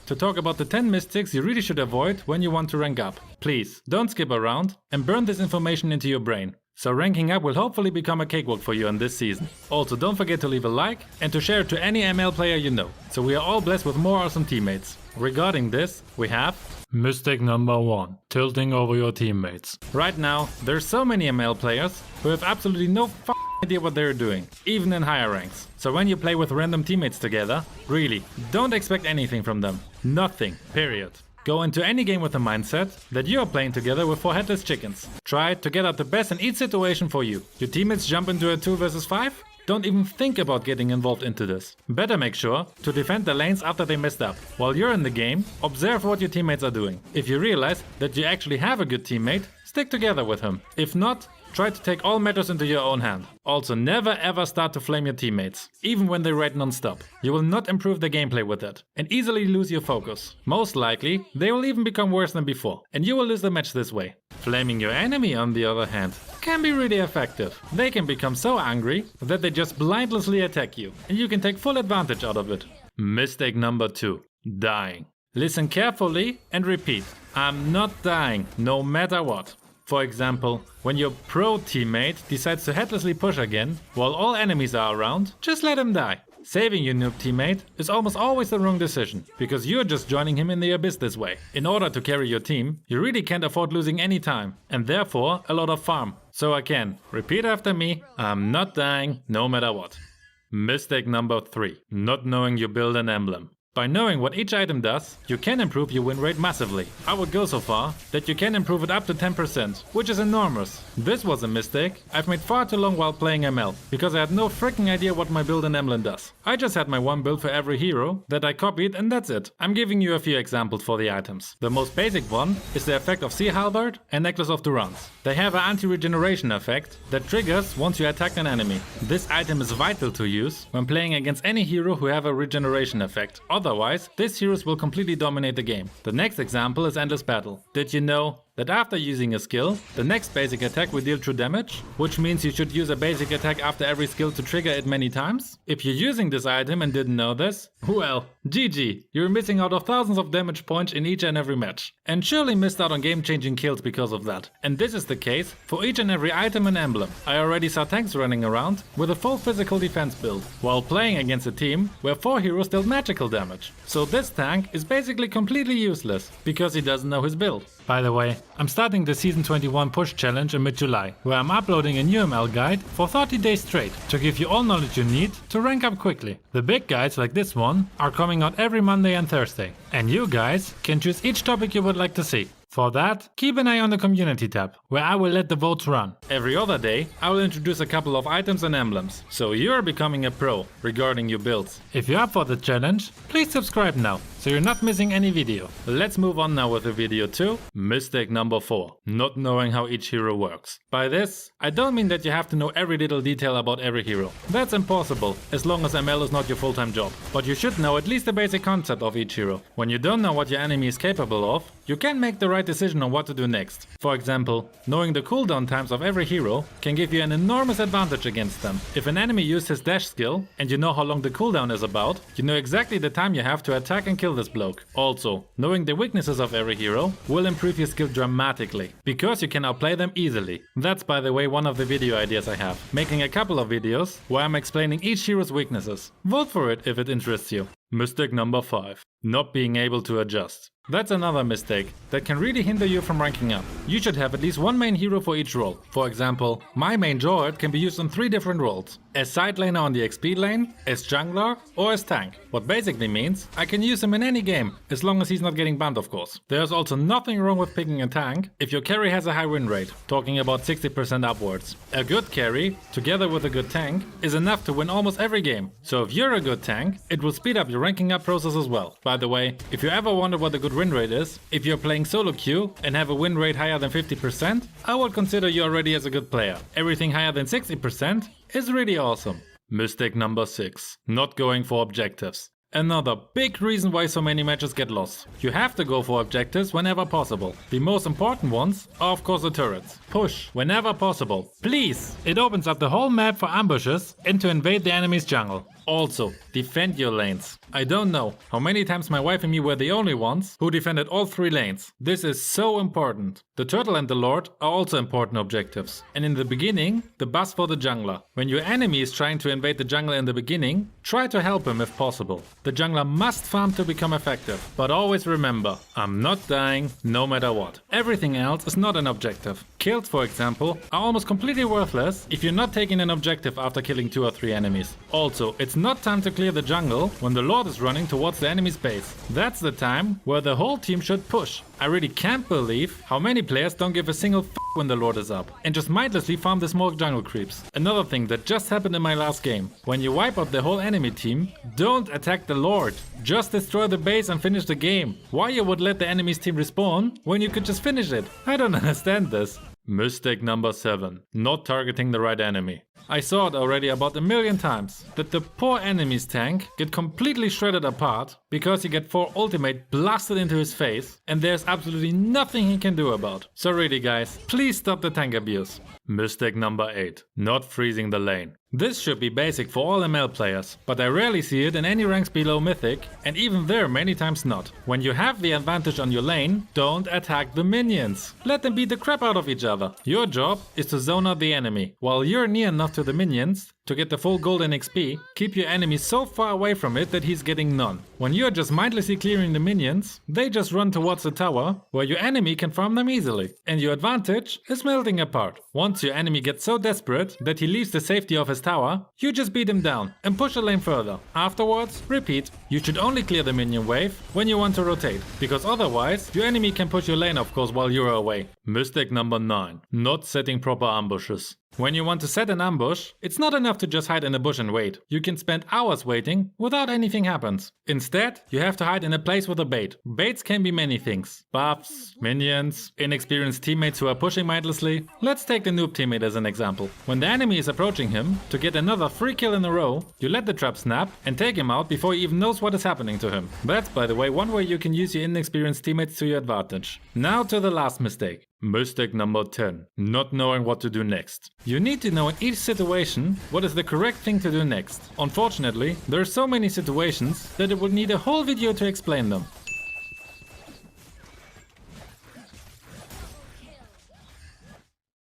to talk about the 10 mistakes you really should avoid when you want to rank up. Please, don't skip around and burn this information into your brain. So ranking up will hopefully become a cakewalk for you on this season. Also, don't forget to leave a like and to share it to any ML player you know, so we are all blessed with more awesome teammates. Regarding this, we have mistake number 1, tilting over your teammates. Right now, there's so many ML players who have absolutely no idea what they're doing, even in higher ranks. So when you play with random teammates together, really, don't expect anything from them. Nothing, period. Go into any game with the mindset that you are playing together with 4 headless chickens. Try to get out the best in each situation for you. Your teammates jump into a 2 versus 5? Don't even think about getting involved into this. Better make sure to defend the lanes after they messed up. While you're in the game, observe what your teammates are doing. If you realize that you actually have a good teammate, stick together with him. If not, try to take all matters into your own hand. Also, never ever start to flame your teammates, even when they raid non-stop. You will not improve the gameplay with it, and easily lose your focus. Most likely, they will even become worse than before, and you will lose the match this way. Flaming your enemy, on the other hand, can be really effective. They can become so angry that they just blindlessly attack you, and you can take full advantage out of it. Mistake number 2, dying. Listen carefully and repeat. I'm not dying, no matter what. For example, when your pro teammate decides to headlessly push again, while all enemies are around, just let him die. Saving your noob teammate is almost always the wrong decision, because you're just joining him in the abyss this way. In order to carry your team, you really can't afford losing any time, and therefore a lot of farm. So again, repeat after me, I'm not dying no matter what. Mistake number 3, not knowing you build an emblem. By knowing what each item does, you can improve your win rate massively. I would go so far that you can improve it up to 10%, which is enormous. This was a mistake I've made far too long while playing ML, because I had no freaking idea what my build and emblem does. I just had my one build for every hero that I copied, and that's it. I'm giving you a few examples for the items. The most basic one is the effect of Sea Halberd and Necklace of Durance. They have an anti-regeneration effect that triggers once you attack an enemy. This item is vital to use when playing against any hero who have a regeneration effect. Otherwise, these heroes will completely dominate the game. The next example is Endless Battle. Did you know that after using a skill, the next basic attack will deal true damage? Which means you should use a basic attack after every skill to trigger it many times? If you're using this item and didn't know this, well, GG, you're missing out of thousands of damage points in each and every match. And surely missed out on game-changing kills because of that. And this is the case for each and every item and emblem. I already saw tanks running around with a full physical defense build, while playing against a team where 4 heroes dealt magical damage. So this tank is basically completely useless, because he doesn't know his build. By the way, I'm starting the Season 21 Push Challenge in mid-July, where I'm uploading a new ML guide for 30 days straight to give you all knowledge you need to rank up quickly. The big guides like this one are coming out every Monday and Thursday, and you guys can choose each topic you would like to see. For that, keep an eye on the community tab, where I will let the votes run. Every other day, I will introduce a couple of items and emblems, so you're becoming a pro regarding your builds. If you're up for the challenge, please subscribe now, so you're not missing any video. Let's move on now with the video 2. Mistake number 4, not knowing how each hero works. By this, I don't mean that you have to know every little detail about every hero. That's impossible, as long as ML is not your full-time job. But you should know at least the basic concept of each hero. When you don't know what your enemy is capable of, you can make the right decision on what to do next. For example, knowing the cooldown times of every hero can give you an enormous advantage against them. If an enemy used his dash skill and you know how long the cooldown is about, you know exactly the time you have to attack and kill this bloke. Also, knowing the weaknesses of every hero will improve your skill dramatically, because you can outplay them easily. That's, by the way, one of the video ideas I have, making a couple of videos where I'm explaining each hero's weaknesses. Vote for it if it interests you. Mistake number 5, not being able to adjust. That's another mistake that can really hinder you from ranking up. You should have at least one main hero for each role. For example, my main Jord can be used on 3 different roles. As side laner on the XP lane, as jungler, or as tank. What basically means I can use him in any game, as long as he's not getting banned, of course. There's also nothing wrong with picking a tank if your carry has a high win rate, talking about 60% upwards. A good carry, together with a good tank, is enough to win almost every game. So if you're a good tank, it will speed up your ranking up process as well. By the way, if you ever wonder what a good win rate is, if you're playing solo queue and have a win rate higher than 50%, I would consider you already as a good player. Everything higher than 60% is really awesome. Mistake number 6, not going for objectives. Another big reason why so many matches get lost. You have to go for objectives whenever possible. The most important ones are of course the turrets. Push whenever possible. Please! It opens up the whole map for ambushes and to invade the enemy's jungle. Also, defend your lanes. I don't know how many times my wife and me were the only ones who defended all 3 lanes. This is so important. The turtle and the lord are also important objectives. And in the beginning, the buzz for the jungler. When your enemy is trying to invade the jungle in the beginning, try to help him if possible. The jungler must farm to become effective. But always remember, I'm not dying no matter what. Everything else is not an objective. Kills, for example, are almost completely worthless if you're not taking an objective after killing 2 or 3 enemies. Also, it's not time to clear the jungle when the lord is running towards the enemy's base. That's the time where the whole team should push. I really can't believe how many players don't give a single f when the lord is up and just mindlessly farm the small jungle creeps. Another thing that just happened in my last game. When you wipe out the whole enemy team, don't attack the lord. Just destroy the base and finish the game. Why you would let the enemy's team respawn when you could just finish it? I don't understand this. Mistake number 7. Not targeting the right enemy. I saw it already about a million times, that the poor enemy's tank get completely shredded apart because he get 4 ultimate blasted into his face and there's absolutely nothing he can do about. So really guys, please stop the tank abuse. Mistake number 8. Not freezing the lane. This should be basic for all ML players, but I rarely see it in any ranks below Mythic, and even there many times not. When you have the advantage on your lane, don't attack the minions. Let them beat the crap out of each other. Your job is to zone out the enemy. While you're near enough to the minions to get the full golden XP, keep your enemy so far away from it that he's getting none. When you're just mindlessly clearing the minions, they just run towards the tower, where your enemy can farm them easily. And your advantage is melting apart. Once your enemy gets so desperate that he leaves the safety of his tower, you just beat him down and push the lane further. Afterwards, repeat. You should only clear the minion wave when you want to rotate, because otherwise your enemy can push your lane of course while you're away. Mistake number 9. Not setting proper ambushes. When you want to set an ambush, it's not enough to just hide in a bush and wait. You can spend hours waiting without anything happens. Instead, you have to hide in a place with a bait. Baits can be many things. Buffs, minions, inexperienced teammates who are pushing mindlessly. Let's take the noob teammate as an example. When the enemy is approaching him to get another free kill in a row, you let the trap snap and take him out before he even knows what is happening to him. That's, by the way, one way you can use your inexperienced teammates to your advantage. Now to the last mistake. Mistake number 10. Not knowing what to do next. You need to know in each situation what is the correct thing to do next. Unfortunately, there are so many situations that it would need a whole video to explain them.